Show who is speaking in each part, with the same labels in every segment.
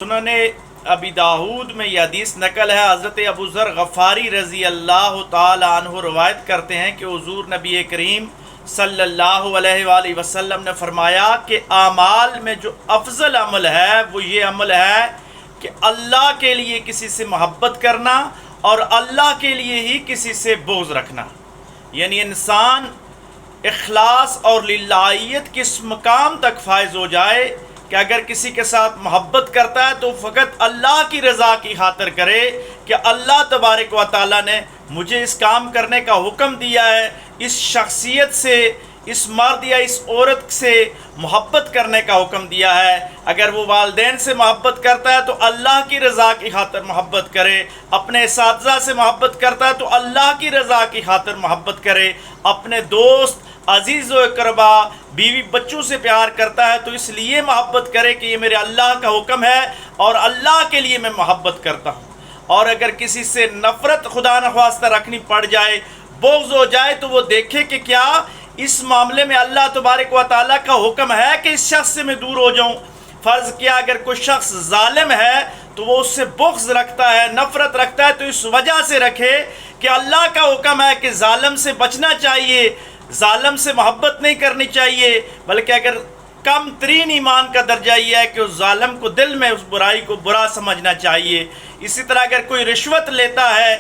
Speaker 1: سنن ابی داود میں یہ حدیث نقل ہے، حضرت ابو ذر غفاری رضی اللہ تعالی عنہ روایت کرتے ہیں کہ حضور نبی کریم صلی اللہ علیہ وآلہ وسلم نے فرمایا کہ اعمال میں جو افضل عمل ہے وہ یہ عمل ہے کہ اللہ کے لیے کسی سے محبت کرنا اور اللہ کے لیے ہی کسی سے بغض رکھنا، یعنی انسان اخلاص اور للہیت کے اس مقام تک فائز ہو جائے کہ اگر کسی کے ساتھ محبت کرتا ہے تو فقط اللہ کی رضا کی خاطر کرے کہ اللہ تبارک و تعالیٰ نے مجھے اس کام کرنے کا حکم دیا ہے، اس شخصیت سے، اس مرد یا اس عورت سے محبت کرنے کا حکم دیا ہے۔ اگر وہ والدین سے محبت کرتا ہے تو اللہ کی رضا کی خاطر محبت کرے، اپنے اساتذہ سے محبت کرتا ہے تو اللہ کی رضا کی خاطر محبت کرے، اپنے دوست، عزیز و اقربا، بیوی بچوں سے پیار کرتا ہے تو اس لیے محبت کرے کہ یہ میرے اللہ کا حکم ہے اور اللہ کے لیے میں محبت کرتا ہوں۔ اور اگر کسی سے نفرت خدا نخواستہ رکھنی پڑ جائے، بغض ہو جائے، تو وہ دیکھے کہ کیا اس معاملے میں اللہ تبارک و تعالیٰ کا حکم ہے کہ اس شخص سے میں دور ہو جاؤں۔ فرض کیا اگر کوئی شخص ظالم ہے تو وہ اس سے بغض رکھتا ہے، نفرت رکھتا ہے، تو اس وجہ سے رکھے کہ اللہ کا حکم ہے کہ ظالم سے بچنا چاہیے، ظالم سے محبت نہیں کرنی چاہیے، بلکہ اگر کم ترین ایمان کا درجہ یہ ہے کہ اس ظالم کو دل میں اس برائی کو برا سمجھنا چاہیے۔ اسی طرح اگر کوئی رشوت لیتا ہے،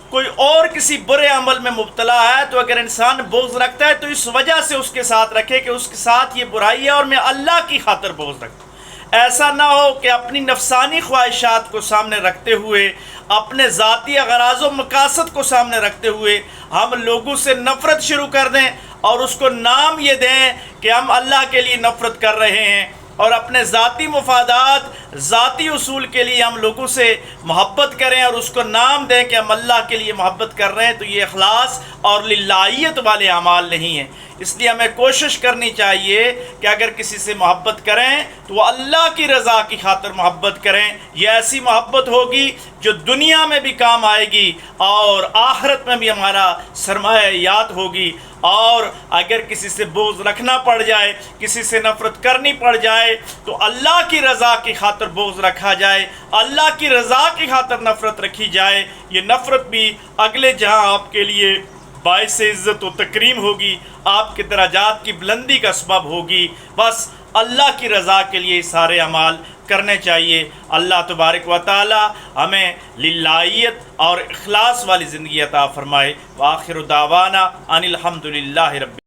Speaker 1: کوئی اور کسی برے عمل میں مبتلا ہے، تو اگر انسان بغض رکھتا ہے تو اس وجہ سے اس کے ساتھ رکھے کہ اس کے ساتھ یہ برائی ہے اور میں اللہ کی خاطر بغض رکھتا ہوں۔ ایسا نہ ہو کہ اپنی نفسانی خواہشات کو سامنے رکھتے ہوئے، اپنے ذاتی اغراض و مقاصد کو سامنے رکھتے ہوئے ہم لوگوں سے نفرت شروع کر دیں اور اس کو نام یہ دیں کہ ہم اللہ کے لیے نفرت کر رہے ہیں، اور اپنے ذاتی مفادات، ذاتی اصول کے لیے ہم لوگوں سے محبت کریں اور اس کو نام دیں کہ ہم اللہ کے لیے محبت کر رہے ہیں، تو یہ اخلاص اور للہیت والے اعمال نہیں ہیں۔ اس لیے ہمیں کوشش کرنی چاہیے کہ اگر کسی سے محبت کریں تو وہ اللہ کی رضا کی خاطر محبت کریں۔ یہ ایسی محبت ہوگی جو دنیا میں بھی کام آئے گی اور آخرت میں بھی ہمارا سرمایہ یاد ہوگی۔ اور اگر کسی سے بغض رکھنا پڑ جائے، کسی سے نفرت کرنی پڑ جائے، تو اللہ کی رضا کی خاطر بغض رکھا جائے، اللہ کی رضا کی خاطر نفرت رکھی جائے۔ یہ نفرت بھی اگلے جہاں آپ کے لیے باعث عزت و تکریم ہوگی، آپ کے درجات کی بلندی کا سبب ہوگی۔ بس اللہ کی رضا کے لیے سارے اعمال کرنے چاہیے۔ اللہ تبارک و تعالی ہمیں للہیت اور اخلاص والی زندگی عطا فرمائے۔ وآخر دعوانا ان الحمد للہ رب